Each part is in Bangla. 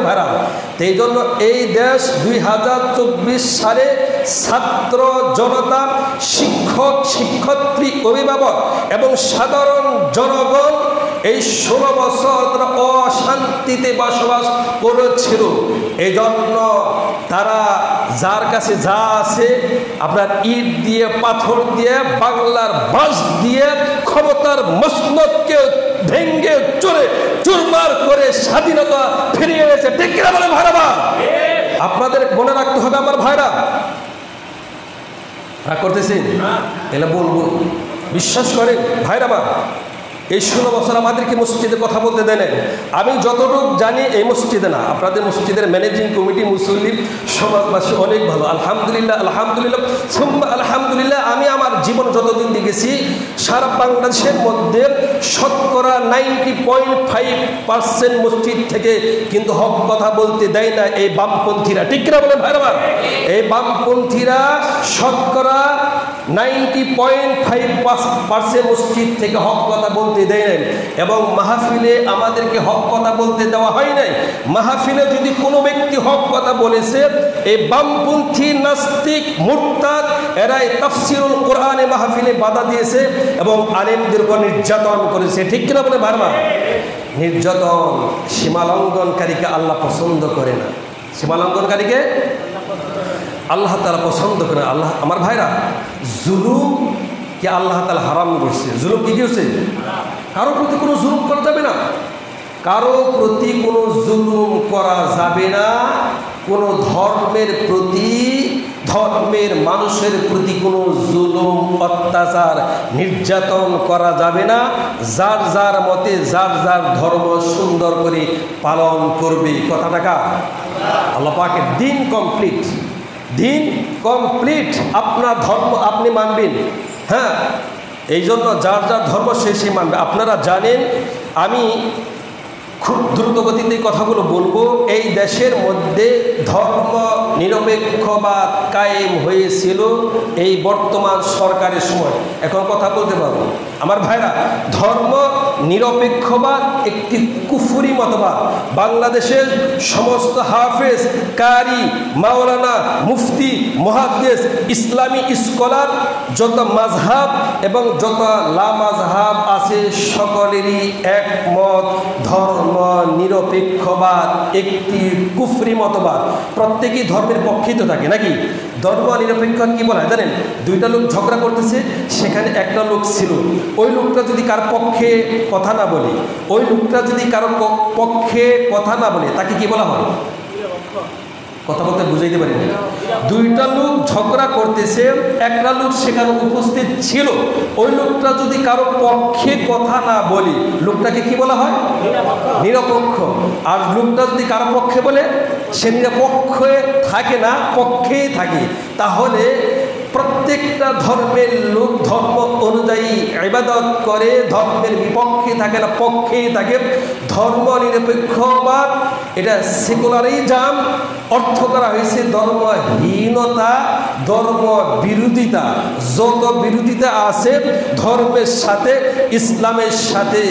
ভাড়া। এই জন্য এই দেশ 2024 সালে ছাত্র জনতা, শিক্ষক শিক্ষার্থী, অভিভাবক এবং সাধারণ জনগণ এই 16 বছর তারা অশান্তিতে বসবাস করেছিল। এই জন্য তারা যার কাছে যা আছে আপনার ইট দিয়ে, পাথর দিয়ে, বাংলার বাঁশ দিয়ে ক্ষমতার মসনদকে ভেঙ্গে চড়ে চুরমার করে স্বাধীনতা ফিরিয়ে এনেছে। ঠিক কিনা বলে ভাইরা? আপনাদের মনে রাখতে হবে আমার ভাইরা। রাগ করতেছেন? এলে বলবো, বিশ্বাস করেন ভাইরা আমার, এই 16 বছর আমাদেরকে মসজিদে কথা বলতে দেন। আমি যতটুকু জানি এই মসজিদে না, আপনাদের মসজিদের ম্যানেজিং কমিটি, মুসল্লি, সমাজবাসী অনেক ভালো। আলহামদুলিল্লাহ, আলহামদুলিল্লাহ, সুম্মা আলহামদুলিল্লাহ। আমি আমার জীবন যতদিন দেখেছি সারা বাংলাদেশের মধ্যে শতকরা 90.5% মসজিদ থেকে কিন্তু হক কথা বলতে দেয় না এই বামপন্থীরা। ঠিক কিনা বলেন ভাইরা? এই বামপন্থীরা শতকরা 90.5% মসজিদ থেকে হক কথা বলতে দেয় নাই, এবং মাহফিলে আমাদেরকে হক কথা বলতে দেওয়া হয় নাই। মাহফিলে যদি কোনো ব্যক্তি হক কথা বলেছে, এই বামপন্থী, নাস্তিক, মুরতাদ এরাই তাফসিরুল কোরআনে মাহফিলে বাধা দিয়েছে এবং আলেমদের উপর নির্যাতন করেছে। ঠিক কিনা বলে ভাইরা? নির্যাতন, সীমালঙ্ঘনকারীকে আল্লাহ পছন্দ করে না। সীমালঙ্ঘনকারীকে আল্লাহ তাআলা পছন্দ করে। আল্লাহ, আমার ভাইরা, জুলুম কে আল্লাহ তাআলা হারাম করছে। জুলুম কি হচ্ছে? কারো প্রতি কোনো জুলুম করা যাবে না। কারো প্রতি কোনো জুলুম করা যাবে না। কোনো ধর্মের প্রতি, ধর্মের মানুষের প্রতি কোনো জুলুম, অত্যাচার, নির্যাতন করা যাবে না। যার যার মতে যার যার ধর্ম সুন্দর করে পালন করবে। কথাটা কার? আল্লাহ পাকের। দিন কমপ্লিট, দিন কমপ্লিট। আপনার ধর্ম আপনি মানবেন, হ্যাঁ, এই জন্য যার যার ধর্ম সে মানবে। আপনারা জানেন, আমি খুব দ্রুত গতিতে কথাগুলো বলবো। এই দেশের মধ্যে ধর্ম নিরপেক্ষবাদ কায়েম হয়েছিল এই বর্তমান সরকারের সময়। এখন কথা বলতে পারবো আমার ভাইরা, ধর্ম নিরপেক্ষবাদ একটি কুফরি মতবাদ। বাংলাদেশের সমস্ত হাফেজ, কারি, মাওলানা, মুফতি, মুহাদ্দিস, ইসলামী স্কলার, যত মাযহাব এবং যত লামাযহাব আছে সকলেরই একমত, ধর্ম নিরপেক্ষবাদ একটি কুফরি মতবাদ। প্রত্যেকেই ধর্মের পক্ষেই তো থাকে নাকি? ধর্ম নিরপেক্ষ কি বলা হয় জানেন? দুইটা লোক ঝগড়া করতেছে, সেখানে একটা লোক ছিল, ওই লোকটা যদি কার পক্ষে কথা না বলে, ওই লোকটা যদি কারো পক্ষে কথা না বলে, তাকে কি বলা হয়? কথা বলতে বুঝাইতে পারি না। দুইটা লোক ঝগড়া করতেছে, একটা লোক সেখানে উপস্থিত ছিল, ওই লোকটা যদি কারো পক্ষে কথা না বলে, লোকটাকে কি বলা হয়? নিরপেক্ষ। আর লোকটা যদি কারো পক্ষে বলে, সে নিরপেক্ষে থাকে না, পক্ষেই থাকে। তাহলে প্রত্যেকটা ধর্মের লোক ধর্ম অনুযায়ী ইবাদত করে, ধর্মের বিপক্ষে থাকে না, পক্ষেই থাকে। ধর্ম নিরপেক্ষবাদ এটা সেকুলারিজম অর্থ করা হয়েছে ধর্মহীনতা, ধর্ম বিরোধিতা। যত বিরোধিতা আছে ধর্মের সাথে, ইসলামের সাথে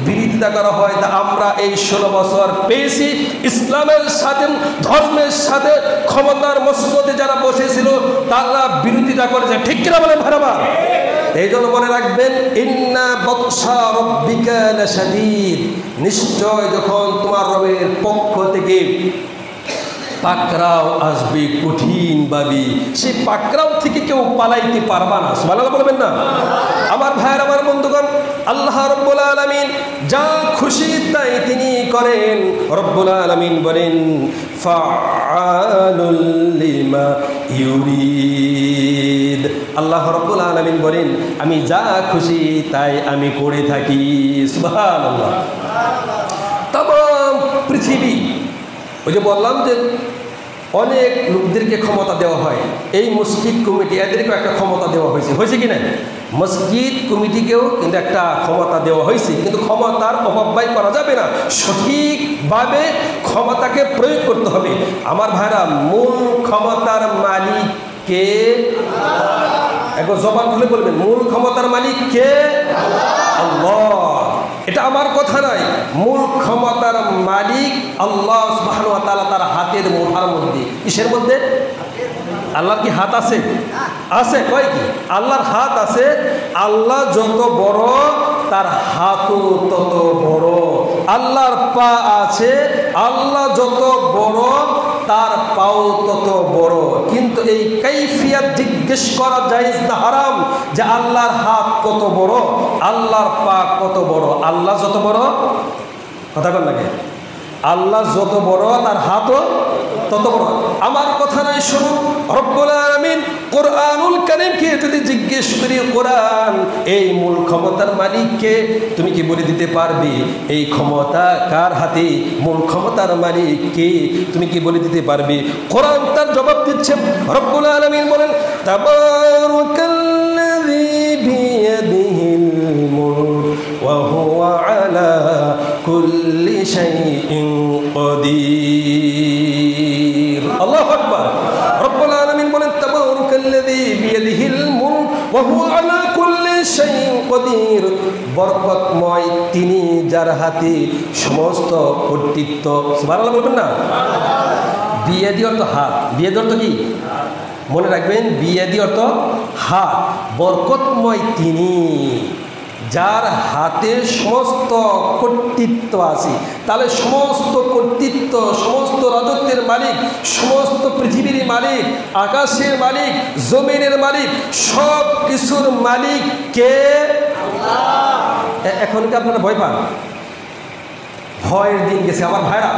বিরোধিতা করা হয়, তা আমরা এই 16 বছর পেয়েছি। ইসলামের সাথে, ধর্মের সাথে ক্ষমতার মসনদে যারা বসেছিল তারা বিরোধিতা করেছে। ঠিক কিনা বলেন ভাইরা? এই জন্য মনে রাখবেন, ইন্না বাতশা রাব্বিকা লাশাদীদ, নিশ্চয় যখন তোমার রবের পক্ষ থেকে পাকড়াও আসবে কঠিনভাবে, সেই পাকড়াও থেকে কেউ পালাইতে পারবা না। সুবহানাল্লাহ বলবেন না? আমার ভাইয়ের, আমার বন্ধুগণ, আল্লাহ রব্বুল আলামিন যা খুশি তাই তিনি করেন। রব্বুল আলামিন বলেন, ফাআলুল লিমা ইউরিদ। আল্লাহ রব্বুল আলামিন বলেন, আমি যা খুশি তাই আমি করে থাকি। সুবহানাল্লাহ। তামাম পৃথিবী, ওই যে বললাম যে অনেক লোকদেরকে ক্ষমতা দেওয়া হয়, এই মসজিদ কমিটি এদেরকেও একটা ক্ষমতা দেওয়া হয়েছে। হয়েছে কি না? মসজিদ কমিটিকেও কিন্তু একটা ক্ষমতা দেওয়া হয়েছে, কিন্তু ক্ষমতার অপব্যয় করা যাবে না। সঠিকভাবে ক্ষমতাকে প্রয়োগ করতে হবে। আমার ভাইরা, মূল ক্ষমতার মালিক কে? একবার জবান খুলে বলবেন, মূল ক্ষমতার মালিক কে? আল্লাহ। এটা আমার কথা নয়, মূল ক্ষমতার মালিক আল্লাহ সুবহানাহু ওয়া তাআলা, তার হাতের মুঠার মধ্যে। কিসের মধ্যে? আল্লাহর কি হাত আছে? আছে। কয় কি আল্লাহর হাত আছে? আল্লাহ যত বড় তার হাতও তত বড়। আল্লাহর পা আছে, আল্লাহ যত বড় তার পাও তত বড়। কিন্তু এই কাইফিয়াত জিজ্ঞেস করা জায়েজ না হারাম, যে আল্লাহর হাত কত বড়, আল্লাহর পা কত বড়। আল্লাহ যত বড়, কথা বল লাগে, আল্লাহ যত বড় তার হাতও তত বড়। আমার কথা নয়, শুনুন, রব্বুল আলামিন কোরআনুল কারীমকে যদি জিজ্ঞেস করি, কোরআন এই মূল ক্ষমতার মালিককে, তুমি কি বলে দিতে পারবে এই ক্ষমতা কার হাতে? মূল ক্ষমতার মালিক কে? তুমি কি বলে দিতে পারবে? কোরআন তার জবাব দিচ্ছে। রব্বুল আলামিন বলেন, তাবারাকাল্লাযী বিয়াদিহিল মুলক ওয়া হুয়া আলা কুল্লি শাইইন কাদির। আল্লাহু আকবার। রব্বুল আলামিন বলেন, তাবারাকাল্লাযী বিয়াদিহিল মুলক ওয়া হুয়া আলা কুল্লি শাইইন কাদির। বরকতময় তিনি, যার হাতে সমস্ত কর্তৃত্ব। সুবহানাল্লাহ বলবেন না? বিয়াদি অর্থ হাত, বিয়াদি অর্থ কি মনে রাখবেন? বিয়াদি অর্থ হাত। বরকতময় তিনি, যার হাতে সমস্ত কর্তৃত্ব আছে। তাহলে সমস্ত কর্তৃত্ব, সমস্ত রাজত্বের মালিক, সমস্ত পৃথিবীর মালিক, আকাশের মালিক, জমিনের মালিক, সব কিছুর মালিক কে? এখন কি আপনারা ভয় পান? ভয়ের দিন গেছে আমার ভাইরা।